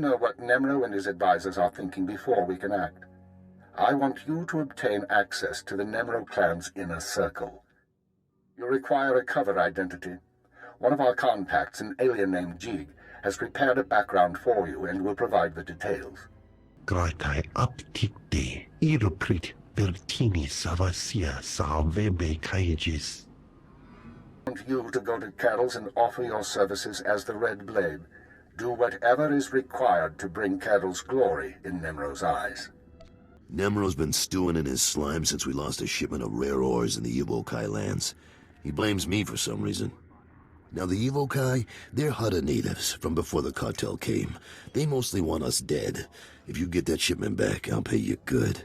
know what Nemro and his advisors are thinking before we can act. I want you to obtain access to the Nemro clan's inner circle. You'll require a cover identity. One of our contacts, an alien named Jig, has prepared a background for you and will provide the details. Gratai aptikte iruprit vertini savasia salvebe kaigis. I want you to go to Carol's and offer your services as the Red Blade. Do whatever is required to bring Carol's glory in Nemro's eyes. Nemro's been stewing in his slime since we lost a shipment of rare ores in the Evokai lands. He blames me for some reason. Now the Evokai, they're Hutta natives from before the cartel came. They mostly want us dead. If you get that shipment back, I'll pay you good.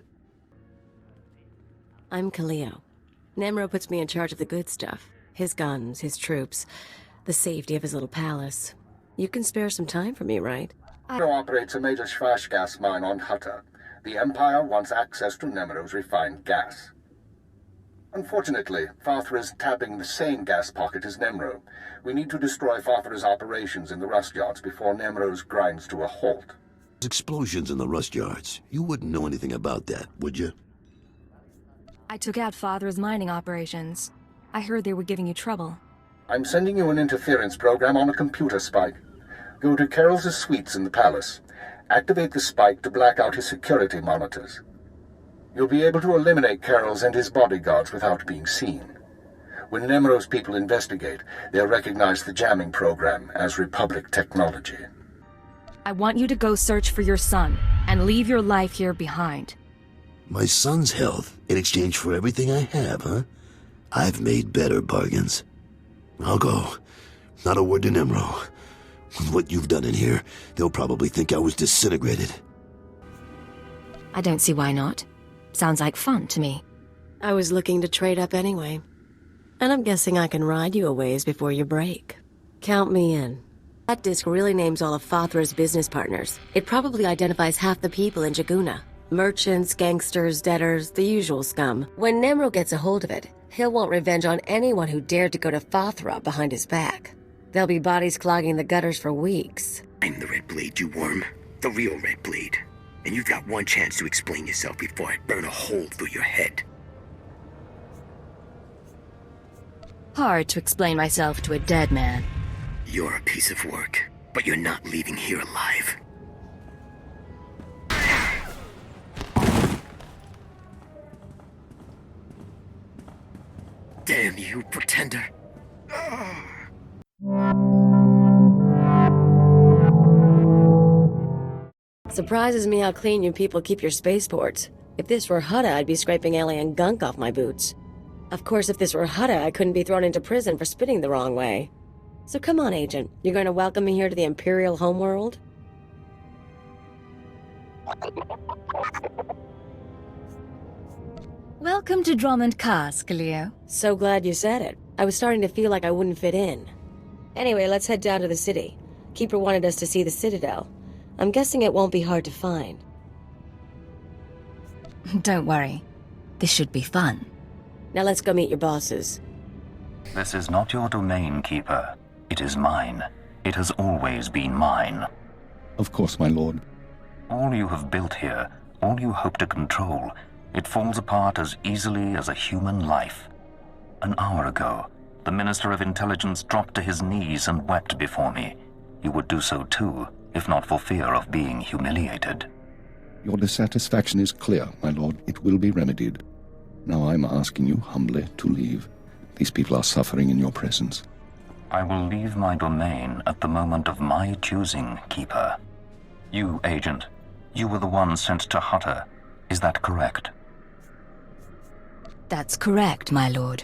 I'm Kaleo. Nemro puts me in charge of the good stuff. His guns, his troops, the safety of his little palace. You can spare some time for me, right? Nemro operates a major Schwash gas mine on Hutta. The Empire wants access to Nemro's refined gas. Unfortunately, Farthra is tapping the same gas pocket as Nemro. We need to destroy Farthra's operations in the rust yards before Nemro's grinds to a halt. Explosions in the rust yards. You wouldn't know anything about that, would you? I took out Father's mining operations. I heard they were giving you trouble. I'm sending you an interference program on a computer spike. Go to Carol's suites in the palace. Activate the spike to black out his security monitors. You'll be able to eliminate Carol's and his bodyguards without being seen. When Nemro's people investigate, they'll recognize the jamming program as Republic technology. I want you to go search for your son, and leave your life here behind. My son's health in exchange for everything I have, huh? I've made better bargains. I'll go. Not a word to Nemro. With what you've done in here, they'll probably think I was disintegrated. I don't see why not. Sounds like fun to me. I was looking to trade up anyway. And I'm guessing I can ride you a ways before you break. Count me in. That disc really names all of Fathra's business partners. It probably identifies half the people in Jaguna. Merchants, gangsters, debtors, the usual scum. When Nemro gets a hold of it, he'll want revenge on anyone who dared to go to Fathra behind his back. There'll be bodies clogging the gutters for weeks. I'm the Red Blade, you worm. The real Red Blade. And you've got one chance to explain yourself before I burn a hole through your head. Hard to explain myself to a dead man. You're a piece of work, but you're not leaving here alive. Damn you, pretender. Surprises me how clean you people keep your spaceports. If this were Hutta, I'd be scraping alien gunk off my boots. Of course, if this were Hutta, I couldn't be thrown into prison for spitting the wrong way. So come on, Agent. You're going to welcome me here to the Imperial homeworld? Welcome to Drummond Cast, Kaleo. So glad you said it. I was starting to feel like I wouldn't fit in. Anyway, let's head down to the city. Keeper wanted us to see the Citadel. I'm guessing it won't be hard to find. Don't worry. This should be fun. Now let's go meet your bosses. This is not your domain, Keeper. It is mine. It has always been mine. Of course, my lord. All you have built here, all you hope to control, it falls apart as easily as a human life. An hour ago, the Minister of Intelligence dropped to his knees and wept before me. You would do so too, if not for fear of being humiliated. Your dissatisfaction is clear, my lord. It will be remedied. Now I'm asking you humbly to leave. These people are suffering in your presence. I will leave my domain at the moment of my choosing, Keeper. You, Agent, you were the one sent to Hutta. Is that correct? That's correct, my lord.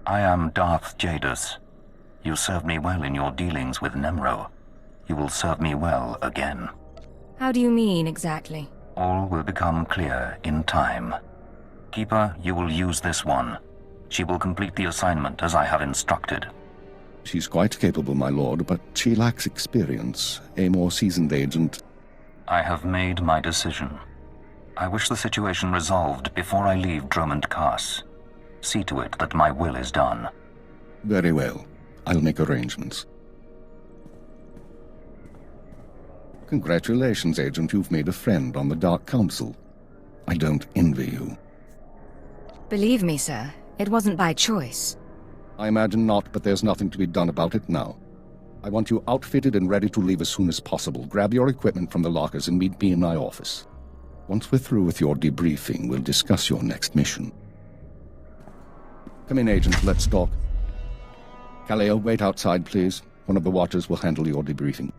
I am Darth Jadus. You served me well in your dealings with Nemro. You will serve me well again. How do you mean, exactly? All will become clear in time. Keeper, you will use this one. She will complete the assignment as I have instructed. She's quite capable, my lord, but she lacks experience. A more seasoned agent... I have made my decision. I wish the situation resolved before I leave Drummond Cass. See to it that my will is done. Very well. I'll make arrangements. Congratulations, Agent. You've made a friend on the Dark Council. I don't envy you. Believe me, sir, it wasn't by choice. I imagine not, but there's nothing to be done about it now. I want you outfitted and ready to leave as soon as possible. Grab your equipment from the lockers and meet me in my office. Once we're through with your debriefing, we'll discuss your next mission. Come in, Agent. Let's talk. Kaleo, wait outside, please. One of the watchers will handle your debriefing.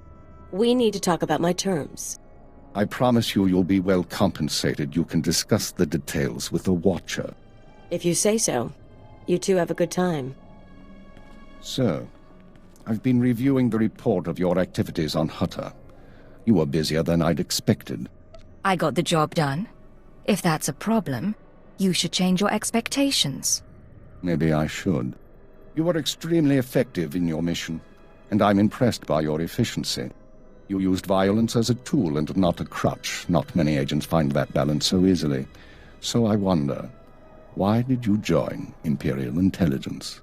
We need to talk about my terms. I promise you'll be well compensated. You can discuss the details with the watcher. If you say so. You two have a good time. So, I've been reviewing the report of your activities on Hutter. You were busier than I'd expected. I got the job done. If that's a problem, you should change your expectations. Maybe I should. You were extremely effective in your mission, and I'm impressed by your efficiency. You used violence as a tool and not a crutch. Not many agents find that balance so easily. So I wonder, why did you join Imperial Intelligence?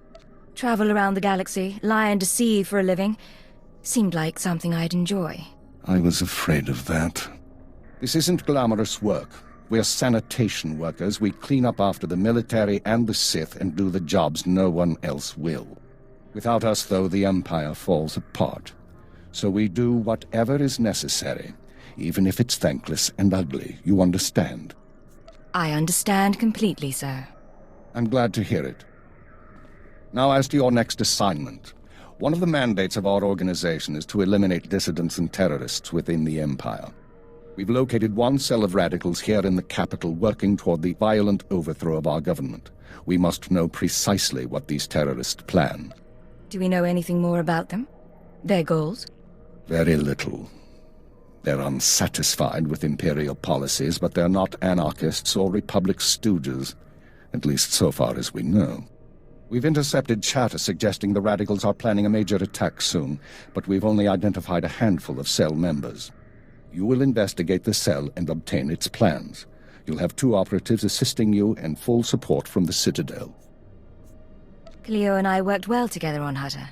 Travel around the galaxy, lie and deceive for a living. Seemed like something I'd enjoy. I was afraid of that. This isn't glamorous work. We're sanitation workers. We clean up after the military and the Sith and do the jobs no one else will. Without us, though, the Empire falls apart. So we do whatever is necessary, even if it's thankless and ugly. You understand? I understand completely, sir. I'm glad to hear it. Now, as to your next assignment. One of the mandates of our organization is to eliminate dissidents and terrorists within the Empire. We've located one cell of radicals here in the capital working toward the violent overthrow of our government. We must know precisely what these terrorists plan. Do we know anything more about them? Their goals? Very little. They're unsatisfied with Imperial policies, but they're not anarchists or Republic stooges, at least so far as we know. We've intercepted chatter suggesting the radicals are planning a major attack soon, but we've only identified a handful of cell members. You will investigate the cell and obtain its plans. You'll have 2 operatives assisting you and full support from the Citadel. Cleo and I worked well together on Hutter.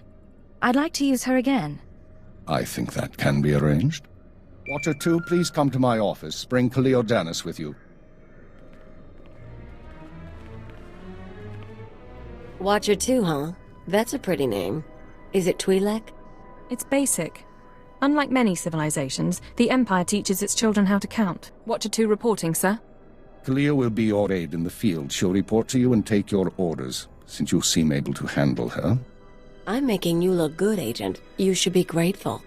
I'd like to use her again. I think that can be arranged. Watcher 2, please come to my office. Bring Kaleo Danis with you. Watcher 2, huh? That's a pretty name. Is it Twi'lek? It's basic. Unlike many civilizations, the Empire teaches its children how to count. Watcher 2 reporting, sir. Kaleo will be your aide in the field. She'll report to you and take your orders, since you seem able to handle her. I'm making you look good, Agent. You should be grateful.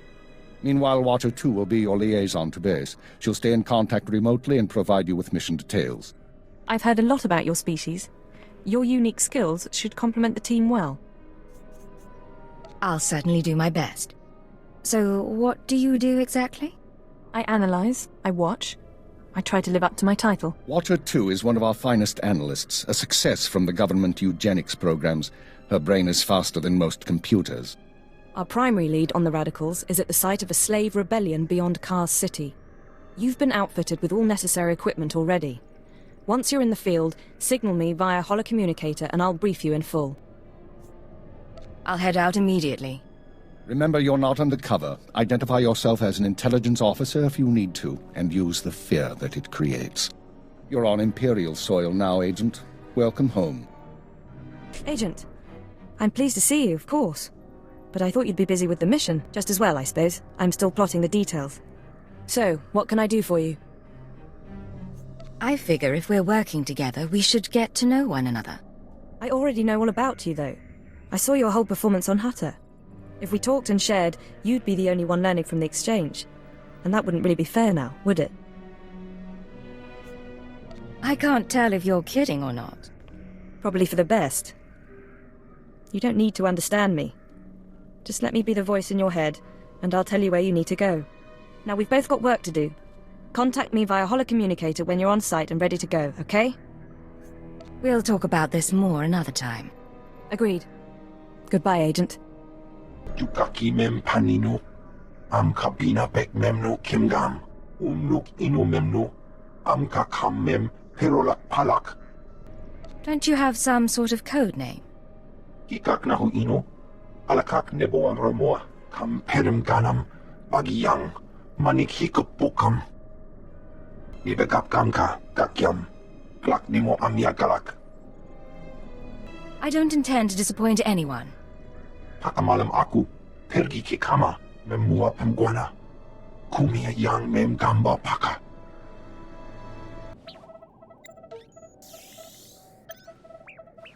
Meanwhile, Watcher 2 will be your liaison to base. She'll stay in contact remotely and provide you with mission details. I've heard a lot about your species. Your unique skills should complement the team well. I'll certainly do my best. So, what do you do exactly? I analyze, I watch. I try to live up to my title. Watcher 2 is one of our finest analysts, a success from the government eugenics programs. Her brain is faster than most computers. Our primary lead on the radicals is at the site of a slave rebellion beyond Kars City. You've been outfitted with all necessary equipment already. Once you're in the field, signal me via holocommunicator and I'll brief you in full. I'll head out immediately. Remember, you're not undercover. Identify yourself as an intelligence officer if you need to, and use the fear that it creates. You're on Imperial soil now, Agent. Welcome home. Agent, I'm pleased to see you, of course. But I thought you'd be busy with the mission. Just as well, I suppose. I'm still plotting the details. So, what can I do for you? I figure if we're working together, we should get to know one another. I already know all about you, though. I saw your whole performance on Hutter. If we talked and shared, you'd be the only one learning from the exchange. And that wouldn't really be fair now, would it? I can't tell if you're kidding or not. Probably for the best. You don't need to understand me. Just let me be the voice in your head, and I'll tell you where you need to go. Now, we've both got work to do. Contact me via holocommunicator when you're on site and ready to go, okay? We'll talk about this more another time. Agreed. Goodbye, Agent. Yukaki mem panino. Am kabina bek memno kimgam. Umnuk ino memno. Am kakam mem perolak palak. Don't you have some sort of code name? Kikak nahu ino. Alakak nebo am ramoa. Kam perem ganam. Bagiyang. manik hikupukam. Nibegap gamka, gakyam, glak nimo amya galak. I don't intend to disappoint anyone. Pakamalam aku, pergi ke kama, memua pemguana. Kumia yang mem gamba paka.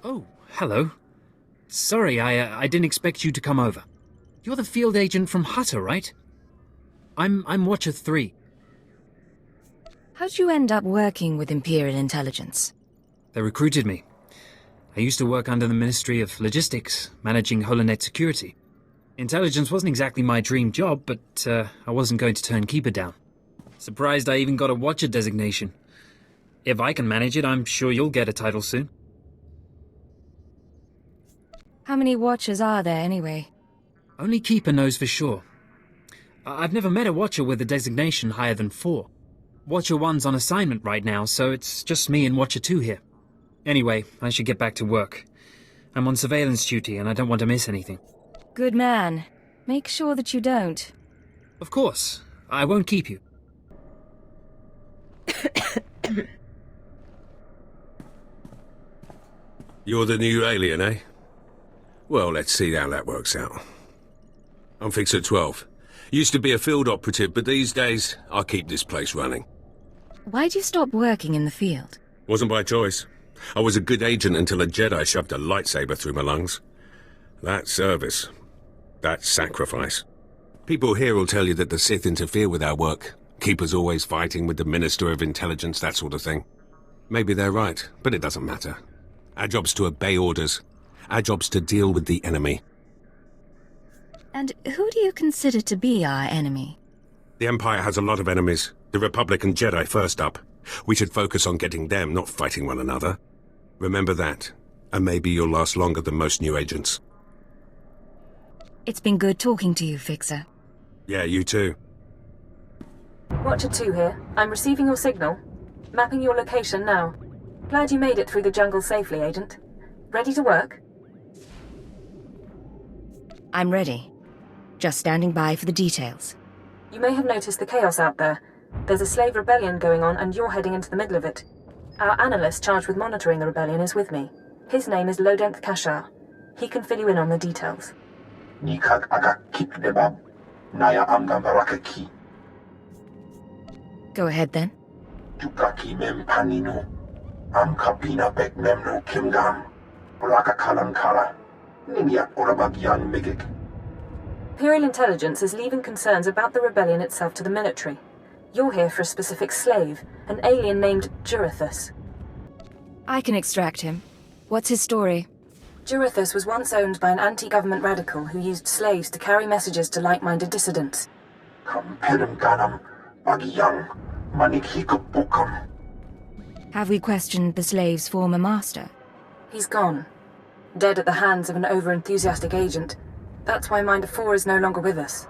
Oh, hello. Sorry, I didn't expect you to come over. You're the field agent from Hutter, right? I'm Watcher 3. How'd you end up working with Imperial Intelligence? They recruited me. I used to work under the Ministry of Logistics, managing Holonet security. Intelligence wasn't exactly my dream job, but I wasn't going to turn Keeper down. Surprised I even got a Watcher designation. If I can manage it, I'm sure you'll get a title soon. How many Watchers are there, anyway? Only Keeper knows for sure. I've never met a Watcher with a designation higher than 4. Watcher 1's on assignment right now, so it's just me and Watcher 2 here. Anyway, I should get back to work. I'm on surveillance duty and I don't want to miss anything. Good man. Make sure that you don't. Of course. I won't keep you. You're the new alien, eh? Well, let's see how that works out. I'm Fixer 12. Used to be a field operative, but these days, I keep this place running. Why'd you stop working in the field? Wasn't by choice. I was a good agent until a Jedi shoved a lightsaber through my lungs. That's service. That's sacrifice. People here will tell you that the Sith interfere with our work. Keeper's always fighting with the Minister of Intelligence, that sort of thing. Maybe they're right, but it doesn't matter. Our job's to obey orders. Our job's to deal with the enemy. And who do you consider to be our enemy? The Empire has a lot of enemies. The Republic and Jedi first up. We should focus on getting them, not fighting one another. Remember that, and maybe you'll last longer than most new agents. It's been good talking to you, Fixer. Yeah, you too. Watcher 2 here. I'm receiving your signal. Mapping your location now. Glad you made it through the jungle safely, Agent. Ready to work? I'm ready. Just standing by for the details. You may have noticed the chaos out there. There's a slave rebellion going on and you're heading into the middle of it. Our analyst charged with monitoring the rebellion is with me. His name is Lodenth Kashar. He can fill you in on the details. Nikak aga kip debab. Naya amgam barakaki. Go ahead then. Tukaki mem panino. Am kapina bek memno kimgam. Raka kalankala. Nimya orabag yang megik. Imperial Intelligence is leaving concerns about the rebellion itself to the military. You're here for a specific slave, an alien named Jurithus. I can extract him. What's his story? Jurithus was once owned by an anti-government radical who used slaves to carry messages to like-minded dissidents. Kampedem ganam bagiyang manik hikupukam. Have we questioned the slave's former master? He's gone. Dead at the hands of an over-enthusiastic agent. That's why Minder 4 is no longer with us.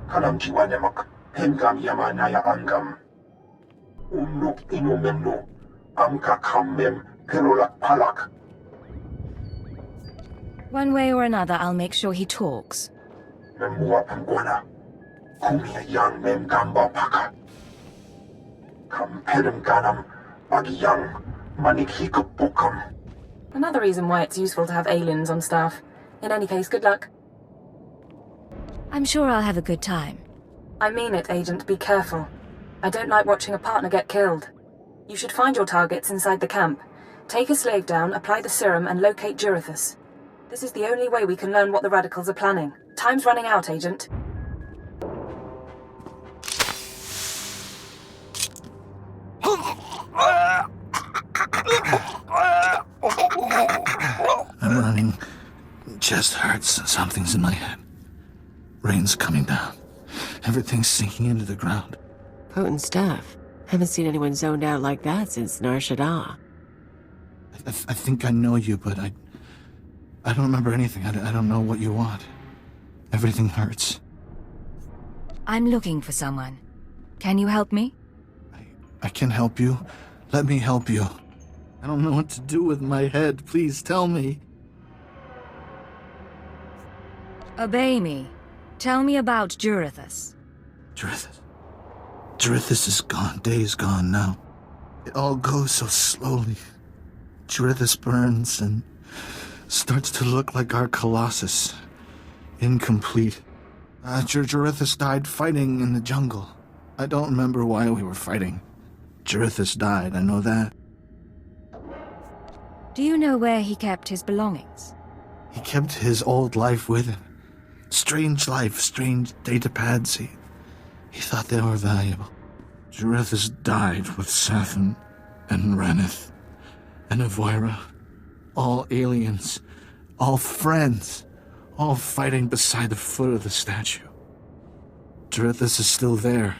Kanam jiwanemak. Hemgam yama naya angam. Umnuk inu memno. Amka kammem perolak palak. One way or another, I'll make sure he talks. Memua pengwana. Kumia yang mem gamba paka. Kampedem ganam bagiyang manik hikupukam. Another reason why it's useful to have aliens on staff. In any case, good luck. I'm sure I'll have a good time. I mean it, Agent. Be careful. I don't like watching a partner get killed. You should find your targets inside the camp. Take a slave down, apply the serum, and locate Jurithus. This is the only way we can learn what the radicals are planning. Time's running out, Agent. I'm running. Chest hurts. Something's in my head. Rain's coming down. Everything's sinking into the ground. Potent stuff. Haven't seen anyone zoned out like that since Nar Shaddaa. I think I know you, but I don't remember anything. I don't know what you want. Everything hurts. I'm looking for someone. Can you help me? I can help you. Let me help you. I don't know what to do with my head. Please tell me. Obey me. Tell me about Jurithus. Jurithus? Jurithus is gone. Day is gone now. It all goes so slowly. Jurithus burns and starts to look like our Colossus. Incomplete. Jurithus died fighting in the jungle. I don't remember why we were fighting. Jurithus died, I know that. Do you know where he kept his belongings? He kept his old life with him. Strange life, strange data pads. He thought they were valuable. Jurithus died with Sathan and Reneth and Avoira. All aliens, all friends, all fighting beside the foot of the statue. Jurithus is still there,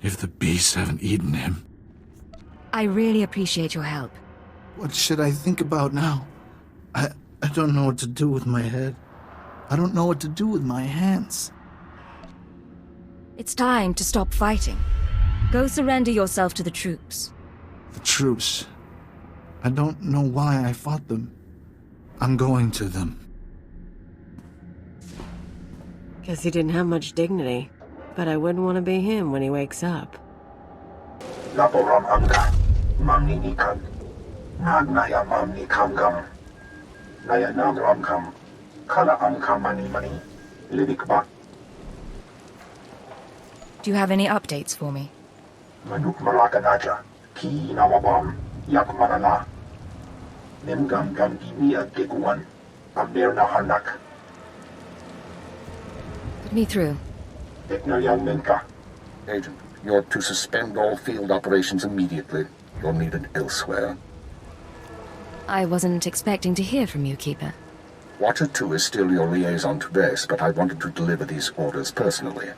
if the beasts haven't eaten him. I really appreciate your help. What should I think about now? I don't know what to do with my head. I don't know what to do with my hands. It's time to stop fighting. Go surrender yourself to the troops. The troops. I don't know why I fought them. I'm going to them. Guess he didn't have much dignity, but I wouldn't want to be him when he wakes up. Laporam Amka, Mamni Nikan, Nagnaya Mamni Kamgam, Naya Namramkam, Kala Amka Mani Mani, Lidikba. Do you have any updates for me? Manuk Malakanaja, Ki Namabam, Yak Manala, Nemgam Gam Gimia Giguan, Amirna Hanak. Put me through. Agent, you're to suspend all field operations immediately. You're needed elsewhere. I wasn't expecting to hear from you, Keeper. Watcher 2 is still your liaison to base, but I wanted to deliver these orders personally.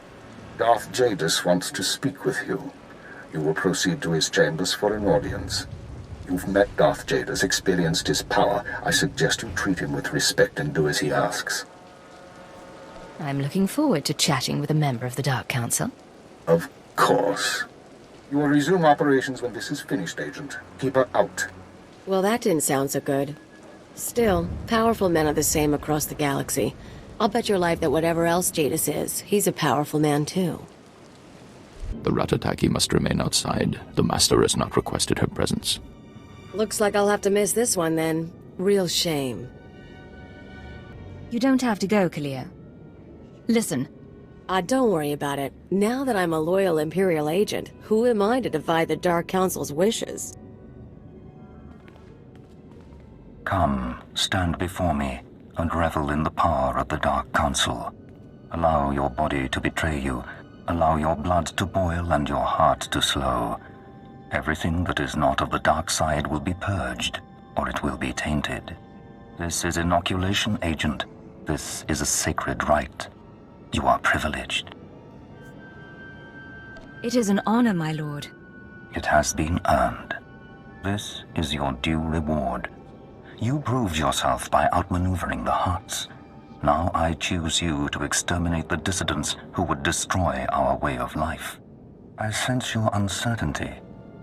Darth Jadis wants to speak with you. You will proceed to his chambers for an audience. You've met Darth Jadis, experienced his power. I suggest you treat him with respect and do as he asks. I'm looking forward to chatting with a member of the Dark Council. Of course. You will resume operations when this is finished, Agent. Keep her out. Well, that didn't sound so good. Still, powerful men are the same across the galaxy. I'll bet your life that whatever else Jadis is, he's a powerful man too. The Ratataki must remain outside. The Master has not requested her presence. Looks like I'll have to miss this one then. Real shame. You don't have to go, Kalia. Listen. Don't worry about it. Now that I'm a loyal Imperial agent, who am I to defy the Dark Council's wishes? Come, stand before me, and revel in the power of the Dark Council. Allow your body to betray you. Allow your blood to boil and your heart to slow. Everything that is not of the dark side will be purged, or it will be tainted. This is inoculation, Agent. This is a sacred rite. You are privileged. It is an honor, my lord. It has been earned. This is your due reward. You proved yourself by outmaneuvering the Hutts. Now I choose you to exterminate the dissidents who would destroy our way of life. I sense your uncertainty.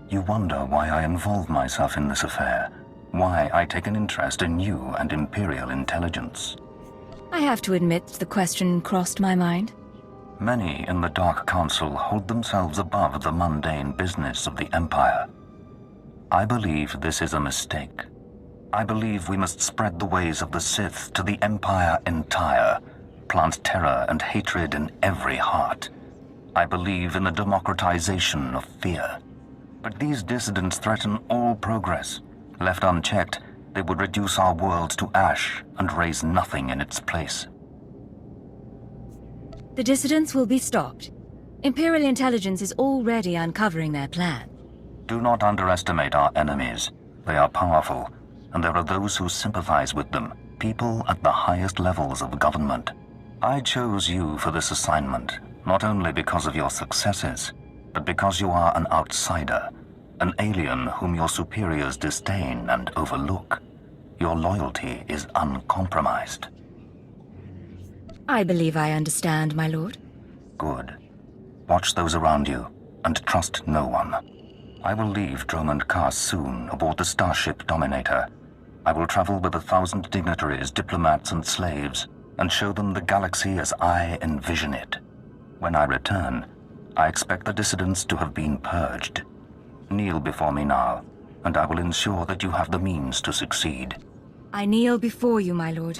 You wonder why I involve myself in this affair, why I take an interest in you and Imperial Intelligence. I have to admit the question crossed my mind. Many in the Dark Council hold themselves above the mundane business of the Empire. I believe this is a mistake. I believe we must spread the ways of the Sith to the Empire entire, plant terror and hatred in every heart. I believe in the democratization of fear. But these dissidents threaten all progress. Left unchecked, they would reduce our world to ash and raise nothing in its place. The dissidents will be stopped. Imperial Intelligence is already uncovering their plan. Do not underestimate our enemies. They are powerful, and there are those who sympathize with them, people at the highest levels of government. I chose you for this assignment, not only because of your successes, but because you are an outsider, an alien whom your superiors disdain and overlook. Your loyalty is uncompromised. I believe I understand, my lord. Good. Watch those around you, and trust no one. I will leave Dromund Kaas soon aboard the starship Dominator. I will travel with 1,000 dignitaries, diplomats, and slaves, and show them the galaxy as I envision it. When I return, I expect the dissidents to have been purged. Kneel before me now, and I will ensure that you have the means to succeed. I kneel before you, my lord.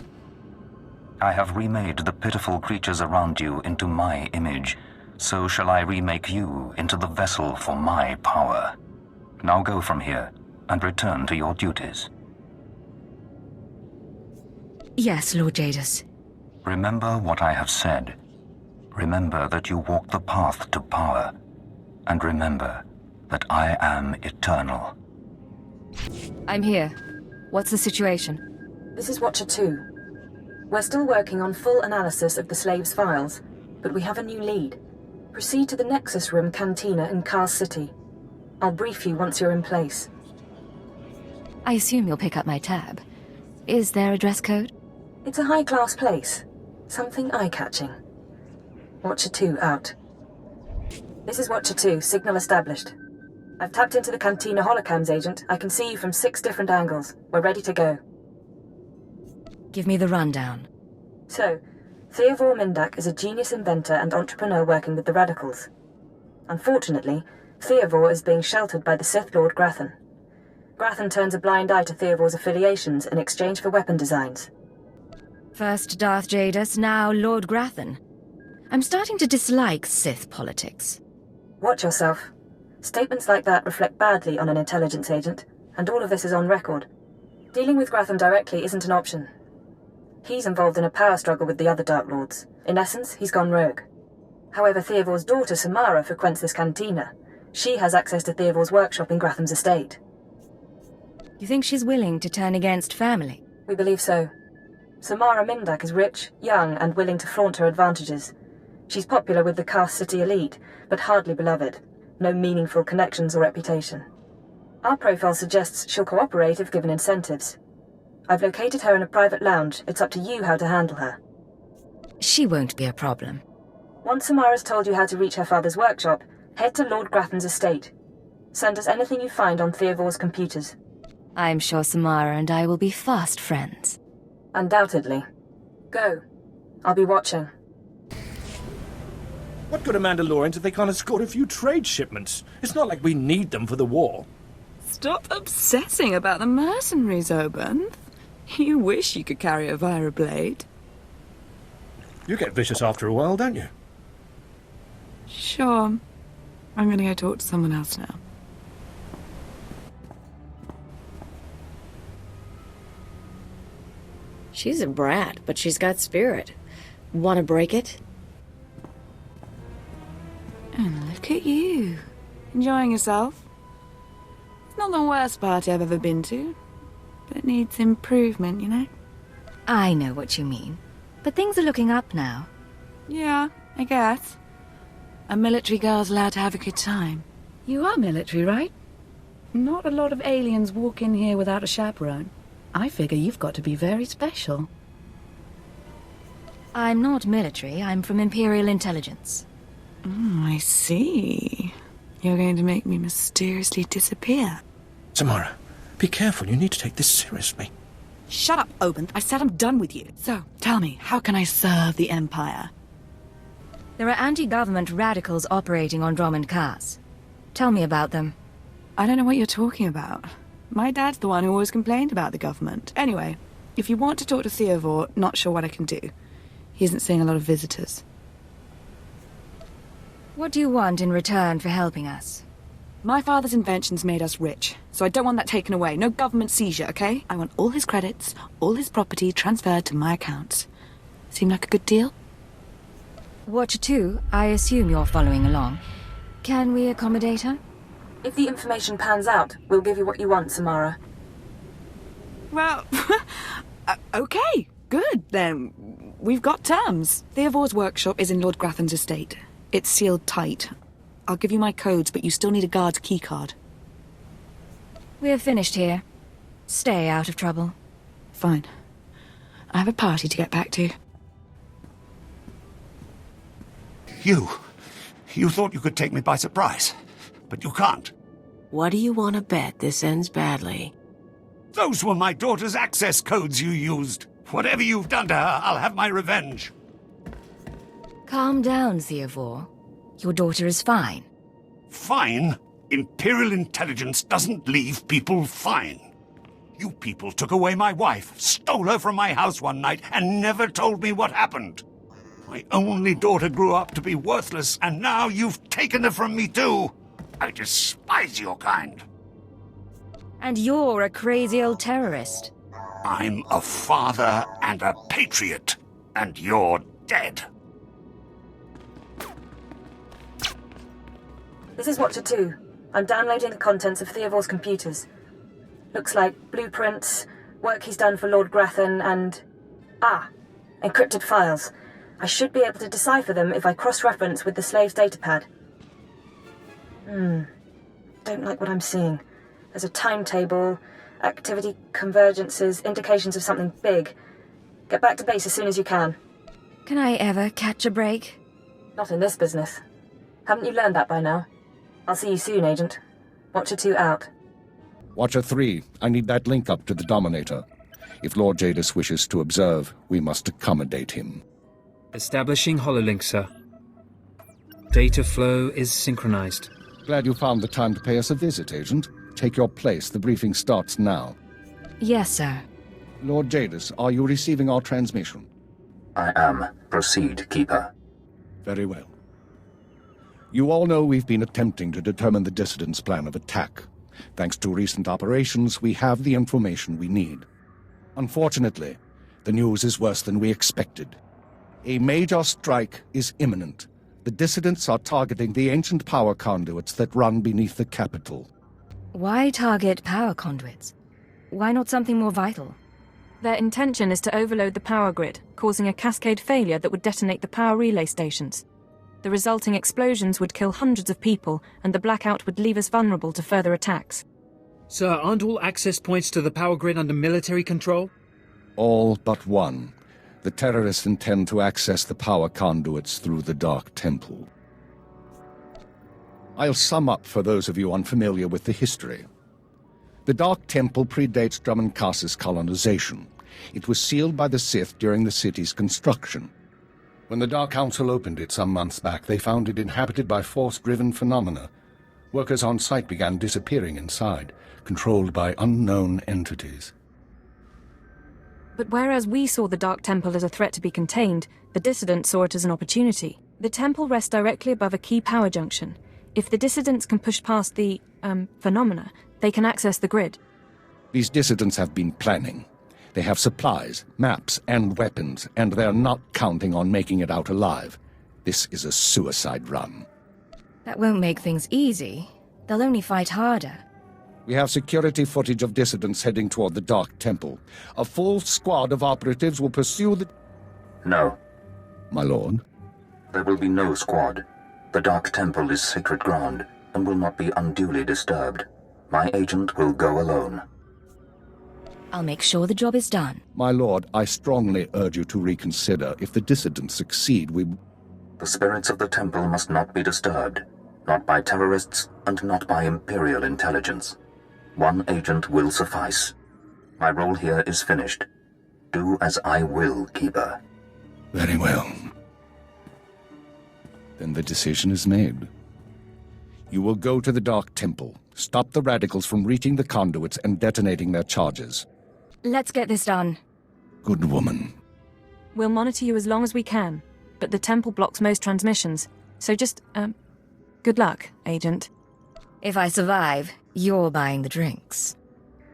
I have remade the pitiful creatures around you into my image. So shall I remake you into the vessel for my power. Now go from here, and return to your duties. Yes, Lord Jadis. Remember what I have said. Remember that you walk the path to power. And remember that I am eternal. I'm here. What's the situation? This is Watcher 2. We're still working on full analysis of the slaves' files, but we have a new lead. Proceed to the Nexus Room Cantina in Cars City. I'll brief you once you're in place. I assume you'll pick up my tab. Is there a dress code? It's a high-class place. Something eye-catching. Watcher 2 out. This is Watcher 2, signal established. I've tapped into the Cantina holocams, Agent. I can see you from 6 different angles. We're ready to go. Give me the rundown. So, Theovor Mindak is a genius inventor and entrepreneur working with the Radicals. Unfortunately, Theovor is being sheltered by the Sith Lord Grathan. Grathan turns a blind eye to Theovor's affiliations in exchange for weapon designs. First Darth Jadis, now Lord Grathan. I'm starting to dislike Sith politics. Watch yourself. Statements like that reflect badly on an intelligence agent, and all of this is on record. Dealing with Grathan directly isn't an option. He's involved in a power struggle with the other Dark Lords. In essence, he's gone rogue. However, Theovor's daughter Samara frequents this cantina. She has access to Theovor's workshop in Gratham's estate. You think she's willing to turn against family? We believe so. Samara Mindak is rich, young, and willing to flaunt her advantages. She's popular with the Cars City elite, but hardly beloved. No meaningful connections or reputation. Our profile suggests she'll cooperate if given incentives. I've located her in a private lounge. It's up to you how to handle her. She won't be a problem. Once Samara's told you how to reach her father's workshop, head to Lord Grathan's estate. Send us anything you find on Theovor's computers. I'm sure Samara and I will be fast friends. Undoubtedly. Go. I'll be watching. What good are Mandalorians if they can't escort a few trade shipments? It's not like we need them for the war. Stop obsessing about the mercenaries, Oban. You wish you could carry a Vira blade. You get vicious after a while, don't you? Sure. I'm gonna go talk to someone else now. She's a brat, but she's got spirit. Want to break it? And look at you. Enjoying yourself? It's not the worst party I've ever been to. But it needs improvement, you know? I know what you mean. But things are looking up now. Yeah, I guess. A military girl's allowed to have a good time. You are military, right? Not a lot of aliens walk in here without a chaperone. I figure you've got to be very special. I'm not military. I'm from Imperial Intelligence. I see. You're going to make me mysteriously disappear. Samara, be careful. You need to take this seriously. Shut up, Oban. I said I'm done with you. So, tell me, how can I serve the Empire? There are anti-government radicals operating on Drummond cars. Tell me about them. I don't know what you're talking about. My dad's the one who always complained about the government. Anyway, if you want to talk to Theovor, not sure what I can do. He isn't seeing a lot of visitors. What do you want in return for helping us? My father's inventions made us rich, so I don't want that taken away. No government seizure, okay? I want all his credits, all his property transferred to my accounts. Seem like a good deal? Watcher 2, I assume you're following along. Can we accommodate her? If the information pans out, we'll give you what you want, Samara. Well, okay, good, then. We've got terms. Theovor's workshop is in Lord Grathan's estate. It's sealed tight. I'll give you my codes, but you still need a guard's keycard. We're finished here. Stay out of trouble. Fine. I have a party to get back to. You thought you could take me by surprise, but you can't. What do you want to bet this ends badly? Those were my daughter's access codes you used. Whatever you've done to her, I'll have my revenge. Calm down, Theovor. Your daughter is fine. Fine? Imperial Intelligence doesn't leave people fine. You people took away my wife, stole her from my house one night, and never told me what happened. My only daughter grew up to be worthless, and now you've taken her from me too. I despise your kind. And you're a crazy old terrorist. I'm a father and a patriot, and you're dead. This is Watcher 2. I'm downloading the contents of Theovor's computers. Looks like blueprints, work he's done for Lord Grathan, and... encrypted files. I should be able to decipher them if I cross-reference with the slave's datapad. Don't like what I'm seeing. There's a timetable, activity convergences, indications of something big. Get back to base as soon as you can. Can I ever catch a break? Not in this business. Haven't you learned that by now? I'll see you soon, Agent. Watcher 2 out. Watcher 3, I need that link up to the Dominator. If Lord Jadis wishes to observe, we must accommodate him. Establishing hololink, sir. Data flow is synchronized. Glad you found the time to pay us a visit, Agent. Take your place. The briefing starts now. Yes, sir. Lord Jadis, are you receiving our transmission? I am. Proceed, Keeper. Very well. You all know we've been attempting to determine the dissidents' plan of attack. Thanks to recent operations, we have the information we need. Unfortunately, the news is worse than we expected. A major strike is imminent. The dissidents are targeting the ancient power conduits that run beneath the capital. Why target power conduits? Why not something more vital? Their intention is to overload the power grid, causing a cascade failure that would detonate the power relay stations. The resulting explosions would kill hundreds of people, and the blackout would leave us vulnerable to further attacks. Sir, aren't all access points to the power grid under military control? All but one. The terrorists intend to access the power conduits through the Dark Temple. I'll sum up for those of you unfamiliar with the history. The Dark Temple predates Drummoncass's colonization. It was sealed by the Sith during the city's construction. When the Dark Council opened it some months back, they found it inhabited by force-driven phenomena. Workers on site began disappearing inside, controlled by unknown entities. But whereas we saw the Dark Temple as a threat to be contained, the dissidents saw it as an opportunity. The temple rests directly above a key power junction. If the dissidents can push past the, phenomena, they can access the grid. These dissidents have been planning. They have supplies, maps, and weapons, and they're not counting on making it out alive. This is a suicide run. That won't make things easy. They'll only fight harder. We have security footage of dissidents heading toward the Dark Temple. A full squad of operatives will pursue the... No. My lord? There will be no squad. The Dark Temple is sacred ground and will not be unduly disturbed. My agent will go alone. I'll make sure the job is done. My lord, I strongly urge you to reconsider. If the dissidents succeed, we... The spirits of the temple must not be disturbed. Not by terrorists and not by Imperial Intelligence. One agent will suffice. My role here is finished. Do as I will, Keeper. Very well. Then the decision is made. You will go to the Dark Temple, stop the radicals from reaching the conduits and detonating their charges. Let's get this done. Good woman. We'll monitor you as long as we can, but the temple blocks most transmissions, so just, good luck, Agent. If I survive, you're buying the drinks.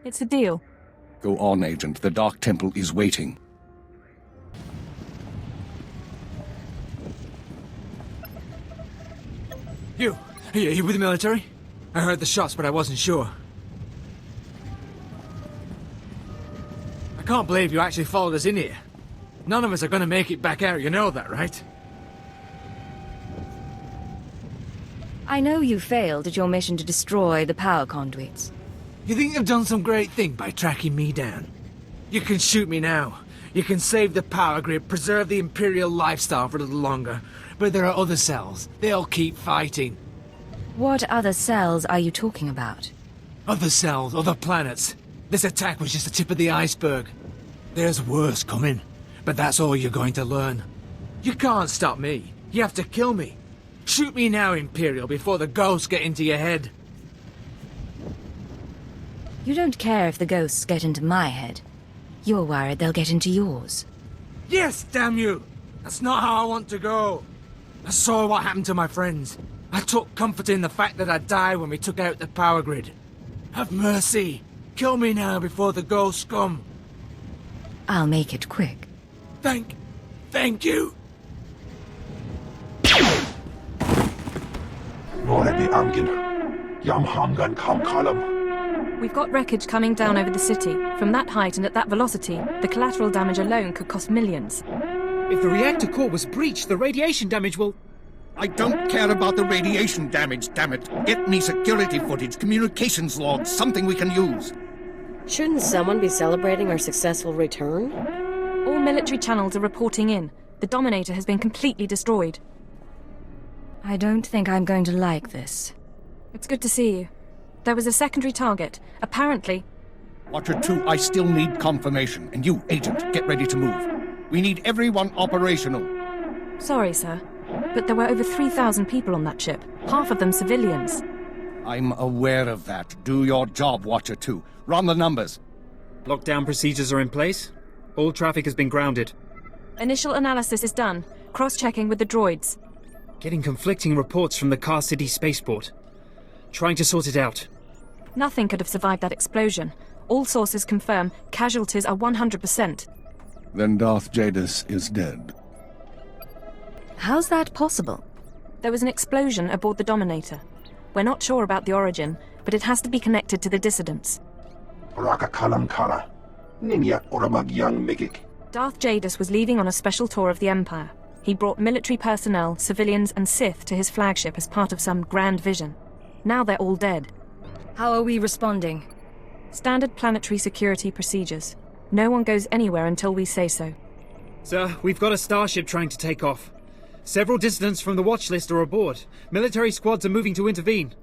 It's a deal. Go on, Agent. The Dark Temple is waiting. You with the military? I heard the shots, but I wasn't sure. I can't believe you actually followed us in here. None of us are gonna make it back out, you know that, right? I know you failed at your mission to destroy the power conduits. You think you've done some great thing by tracking me down? You can shoot me now. You can save the power grid, preserve the Imperial lifestyle for a little longer. But there are other cells. They'll keep fighting. What other cells are you talking about? Other cells, other planets. This attack was just the tip of the iceberg. There's worse coming, but that's all you're going to learn. You can't stop me. You have to kill me. Shoot me now, Imperial, before the ghosts get into your head. You don't care if the ghosts get into my head. You're worried they'll get into yours. Yes, damn you! That's not how I want to go. I saw what happened to my friends. I took comfort in the fact that I died when we took out the power grid. Have mercy. Kill me now before the ghosts come. I'll make it quick. Thank you. We've got wreckage coming down over the city. From that height and at that velocity, the collateral damage alone could cost millions. If the reactor core was breached, the radiation damage will... I don't care about the radiation damage, damn it. Get me security footage, communications logs, something we can use. Shouldn't someone be celebrating our successful return? All military channels are reporting in. The Dominator has been completely destroyed. I don't think I'm going to like this. It's good to see you. There was a secondary target. Apparently... Watcher 2, I still need confirmation. And you, Agent, get ready to move. We need everyone operational. Sorry, sir. But there were over 3,000 people on that ship. Half of them civilians. I'm aware of that. Do your job, Watcher 2. Run the numbers. Lockdown procedures are in place. All traffic has been grounded. Initial analysis is done. Cross-checking with the droids. Getting conflicting reports from the Car City spaceport. Trying to sort it out. Nothing could have survived that explosion. All sources confirm casualties are 100%. Then Darth Jadis is dead. How's that possible? There was an explosion aboard the Dominator. We're not sure about the origin, but it has to be connected to the dissidents. Darth Jadis was leaving on a special tour of the Empire. He brought military personnel, civilians, and Sith to his flagship as part of some grand vision. Now they're all dead. How are we responding? Standard planetary security procedures. No one goes anywhere until we say so. Sir, we've got a starship trying to take off. Several dissidents from the watch list are aboard. Military squads are moving to intervene.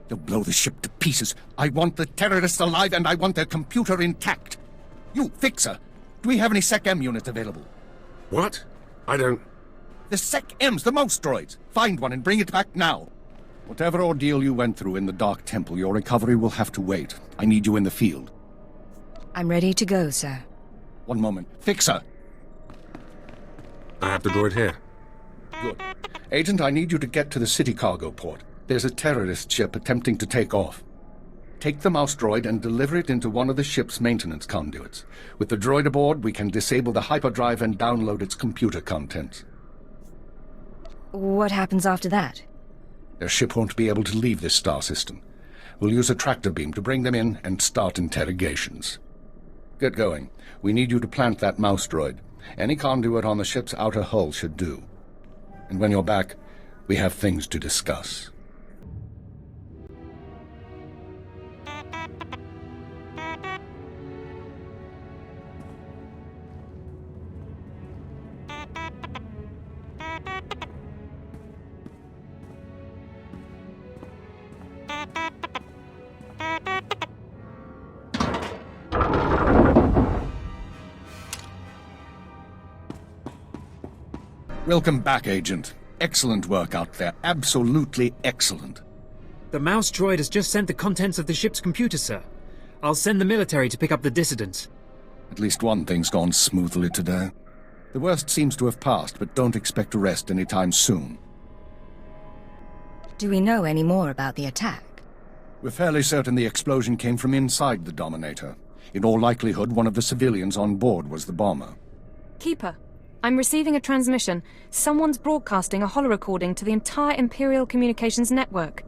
They'll blow the ship to pieces. I want the terrorists alive and I want their computer intact. You, Fixer, do we have any Sec-M units available? What? I don't... The Sec-Ms, the mouse droids. Find one and bring it back now. Whatever ordeal you went through in the Dark Temple, your recovery will have to wait. I need you in the field. I'm ready to go, sir. One moment. Fixer! I have the droid here. Good. Agent, I need you to get to the city cargo port. There's a terrorist ship attempting to take off. Take the mouse droid and deliver it into one of the ship's maintenance conduits. With the droid aboard, we can disable the hyperdrive and download its computer contents. What happens after that? Their ship won't be able to leave this star system. We'll use a tractor beam to bring them in and start interrogations. Get going. We need you to plant that mouse droid. Any conduit on the ship's outer hull should do. And when you're back, we have things to discuss. Welcome back, Agent. Excellent work out there. Absolutely excellent. The mouse droid has just sent the contents of the ship's computer, sir. I'll send the military to pick up the dissidents. At least one thing's gone smoothly today. The worst seems to have passed, but don't expect to rest anytime soon. Do we know any more about the attack? We're fairly certain the explosion came from inside the Dominator. In all likelihood, one of the civilians on board was the bomber. Keeper, I'm receiving a transmission. Someone's broadcasting a holo-recording to the entire Imperial Communications network.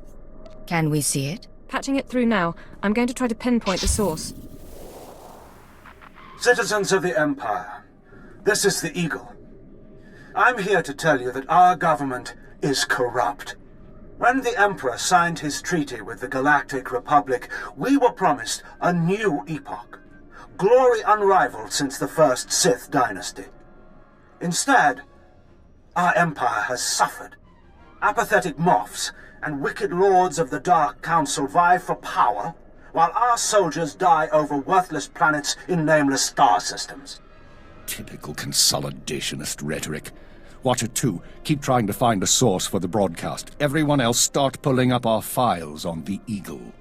Can we see it? Patching it through now. I'm going to try to pinpoint the source. Citizens of the Empire, this is the Eagle. I'm here to tell you that our government is corrupt. When the Emperor signed his treaty with the Galactic Republic, we were promised a new epoch. Glory unrivaled since the first Sith dynasty. Instead, our empire has suffered. Apathetic moffs and wicked lords of the Dark Council vie for power, while our soldiers die over worthless planets in nameless star systems. Typical consolidationist rhetoric. Watcher 2, keep trying to find a source for the broadcast. Everyone else, start pulling up our files on the Eagle.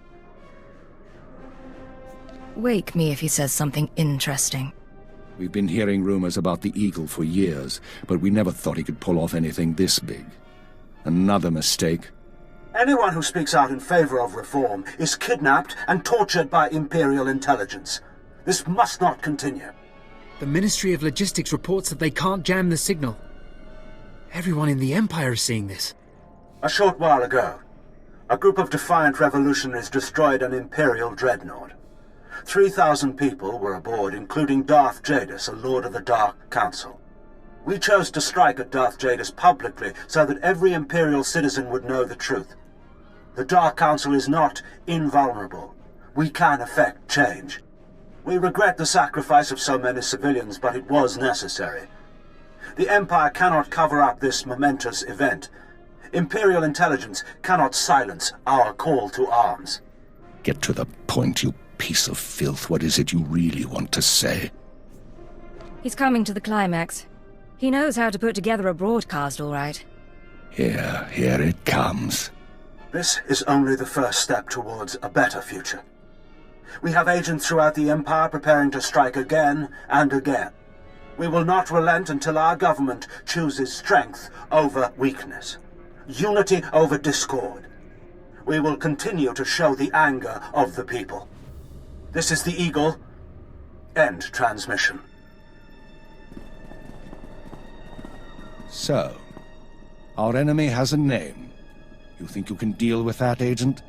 Wake me if he says something interesting. We've been hearing rumors about the Eagle for years, but we never thought he could pull off anything this big. Another mistake. Anyone who speaks out in favor of reform is kidnapped and tortured by Imperial Intelligence. This must not continue. The Ministry of Logistics reports that they can't jam the signal. Everyone in the Empire is seeing this. A short while ago, a group of defiant revolutionaries destroyed an Imperial dreadnought. 3,000 people were aboard, including Darth Jadis, a Lord of the Dark Council. We chose to strike at Darth Jadis publicly so that every Imperial citizen would know the truth. The Dark Council is not invulnerable. We can effect change. We regret the sacrifice of so many civilians, but it was necessary. The Empire cannot cover up this momentous event. Imperial Intelligence cannot silence our call to arms. Get to the point, you piece of filth. What is it you really want to say? He's coming to the climax. He knows how to put together a broadcast, all right. Here it comes. This is only the first step towards a better future. We have agents throughout the Empire preparing to strike again and again. We will not relent until our government chooses strength over weakness, unity over discord. We will continue to show the anger of the people. This is the Eagle. End transmission. So, our enemy has a name. You think you can deal with that, Agent?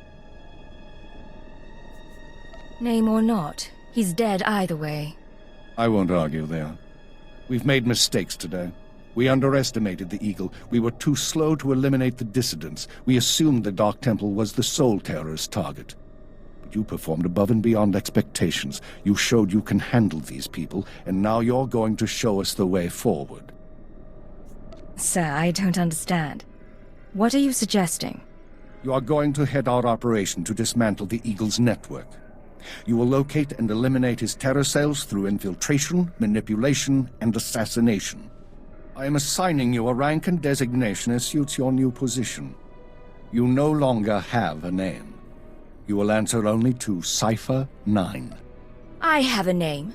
Name or not, he's dead either way. I won't argue there. We've made mistakes today. We underestimated the Eagle. We were too slow to eliminate the dissidents. We assumed the Dark Temple was the sole terrorist target. But you performed above and beyond expectations. You showed you can handle these people, and now you're going to show us the way forward. Sir, I don't understand. What are you suggesting? You are going to head our operation to dismantle the Eagle's network. You will locate and eliminate his terror cells through infiltration, manipulation, and assassination. I am assigning you a rank and designation as suits your new position. You no longer have a name. You will answer only to Cipher 9. I have a name.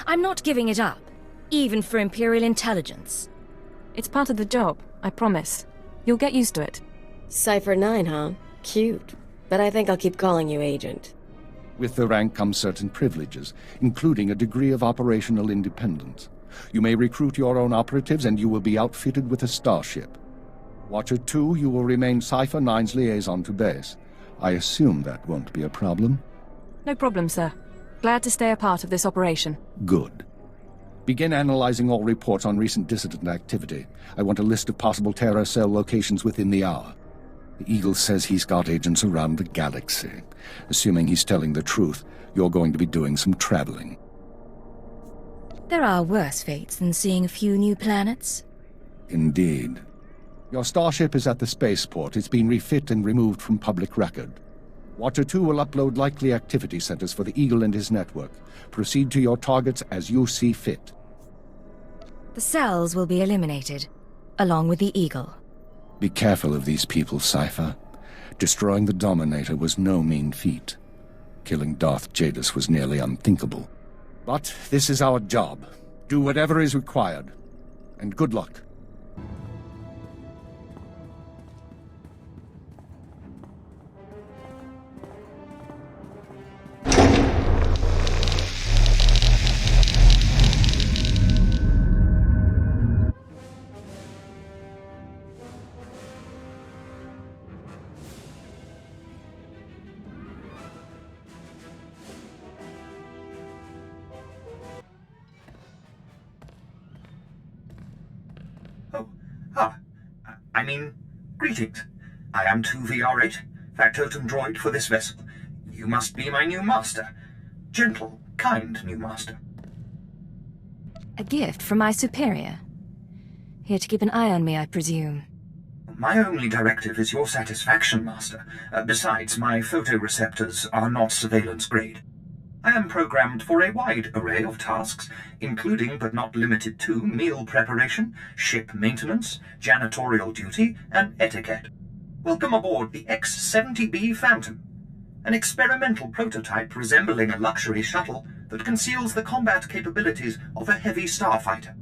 I'm not giving it up, even for Imperial Intelligence. It's part of the job, I promise. You'll get used to it. Cipher 9, huh? Cute. But I think I'll keep calling you Agent. With the rank comes certain privileges, including a degree of operational independence. You may recruit your own operatives, and you will be outfitted with a starship. Watcher 2, you will remain Cipher 9's liaison to base. I assume that won't be a problem? No problem, sir. Glad to stay a part of this operation. Good. Begin analyzing all reports on recent dissident activity. I want a list of possible terror cell locations within the hour. The Eagle says he's got agents around the galaxy. Assuming he's telling the truth, you're going to be doing some traveling. There are worse fates than seeing a few new planets. Indeed. Your starship is at the spaceport. It's been refit and removed from public record. Watcher 2 will upload likely activity centers for the Eagle and his network. Proceed to your targets as you see fit. The cells will be eliminated, along with the Eagle. Be careful of these people, Cipher. Destroying the Dominator was no mean feat. Killing Darth Jadis was nearly unthinkable. But this is our job. Do whatever is required. And good luck. Greetings. I am 2VR8, factotum droid for this vessel. You must be my new master. Gentle, kind new master. A gift from my superior. Here to keep an eye on me, I presume. My only directive is your satisfaction, master. Besides, my photoreceptors are not surveillance grade. I am programmed for a wide array of tasks, including but not limited to meal preparation, ship maintenance, janitorial duty, and etiquette. Welcome aboard the X-70B Phantom, an experimental prototype resembling a luxury shuttle that conceals the combat capabilities of a heavy starfighter.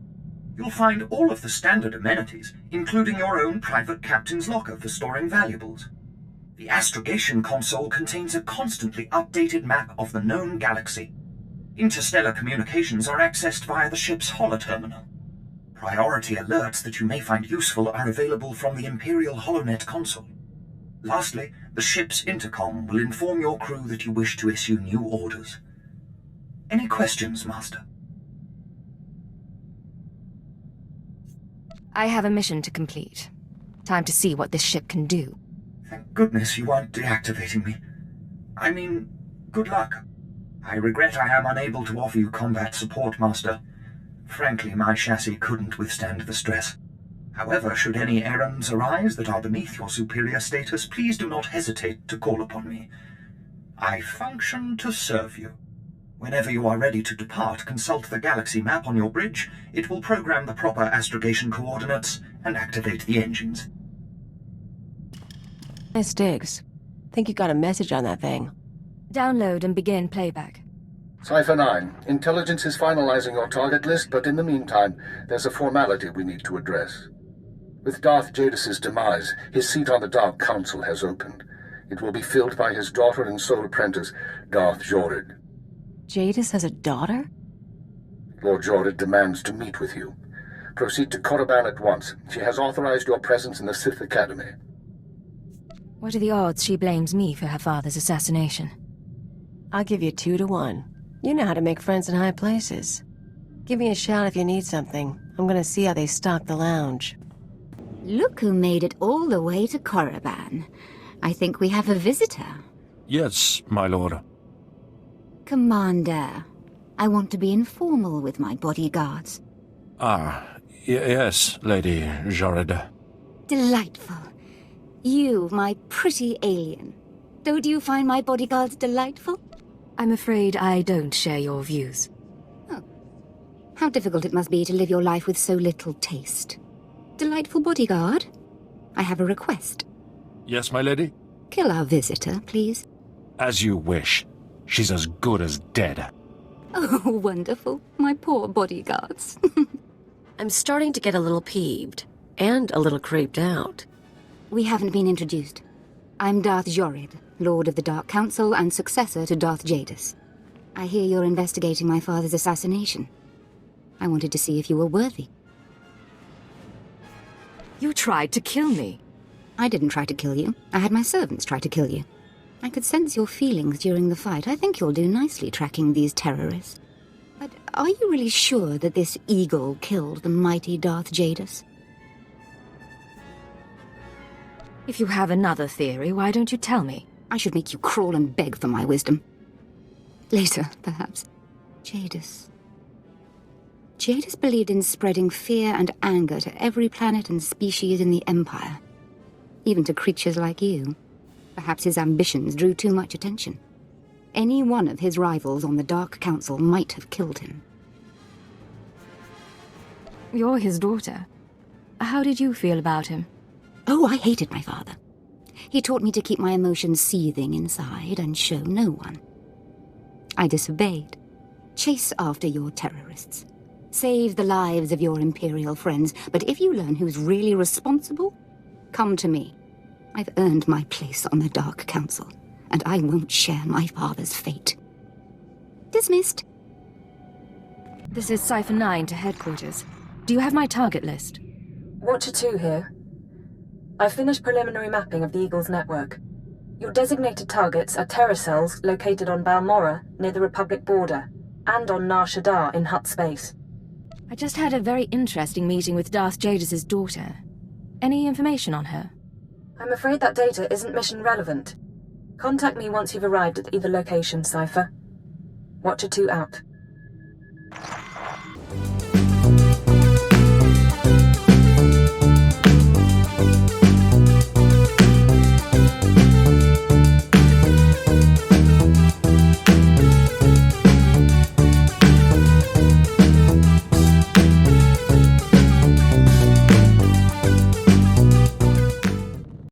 You'll find all of the standard amenities, including your own private captain's locker for storing valuables. The astrogation console contains a constantly updated map of the known galaxy. Interstellar communications are accessed via the ship's holoterminal. Priority alerts that you may find useful are available from the Imperial HoloNet console. Lastly, the ship's intercom will inform your crew that you wish to issue new orders. Any questions, Master? I have a mission to complete. Time to see what this ship can do. Thank goodness you aren't deactivating me. I mean, good luck. I regret I am unable to offer you combat support, Master. Frankly, my chassis couldn't withstand the stress. However, should any errands arise that are beneath your superior status, please do not hesitate to call upon me. I function to serve you. Whenever you are ready to depart, consult the galaxy map on your bridge. It will program the proper astrogation coordinates and activate the engines. Nice digs. Think you got a message on that thing. Download and begin playback. Cipher 9, Intelligence is finalizing your target list, but in the meantime, there's a formality we need to address. With Darth Jadis's demise, his seat on the Dark Council has opened. It will be filled by his daughter and sole apprentice, Darth Jorid. Jadis has a daughter? Lord Jorid demands to meet with you. Proceed to Korriban at once. She has authorized your presence in the Sith Academy. What are the odds she blames me for her father's assassination? I'll give you 2 to 1. You know how to make friends in high places. Give me a shout if you need something. I'm gonna see how they stock the lounge. Look who made it all the way to Korriban. I think we have a visitor. Yes, my lord. Commander, I want to be informal with my bodyguards. Yes, Lady Jorid. Delightful. You, my pretty alien. Don't you find my bodyguards delightful? I'm afraid I don't share your views. Oh. How difficult it must be to live your life with so little taste. Delightful bodyguard, I have a request. Yes, my lady? Kill our visitor, please. As you wish. She's as good as dead. Oh, wonderful. My poor bodyguards. I'm starting to get a little peeved. And a little creeped out. We haven't been introduced. I'm Darth Jorid, Lord of the Dark Council and successor to Darth Jadis. I hear you're investigating my father's assassination. I wanted to see if you were worthy. You tried to kill me. I didn't try to kill you. I had my servants try to kill you. I could sense your feelings during the fight. I think you'll do nicely tracking these terrorists. But are you really sure that this eagle killed the mighty Darth Jadis? If you have another theory, why don't you tell me? I should make you crawl and beg for my wisdom. Later, perhaps. Jadis. Jadis believed in spreading fear and anger to every planet and species in the Empire. Even to creatures like you. Perhaps his ambitions drew too much attention. Any one of his rivals on the Dark Council might have killed him. You're his daughter. How did you feel about him? Oh, I hated my father. He taught me to keep my emotions seething inside and show no one. I disobeyed. Chase after your terrorists. Save the lives of your Imperial friends. But if you learn who's really responsible, come to me. I've earned my place on the Dark Council, and I won't share my father's fate. Dismissed. This is Cipher 9 to headquarters. Do you have my target list? Watcher 2 here. I've finished preliminary mapping of the Eagle's network. Your designated targets are terror cells located on Balmorra, near the Republic border, and on Nar Shaddaa in Hutt space. I just had a very interesting meeting with Darth Jadis' daughter. Any information on her? I'm afraid that data isn't mission relevant. Contact me once you've arrived at either location, Cipher. Watcher 2 out.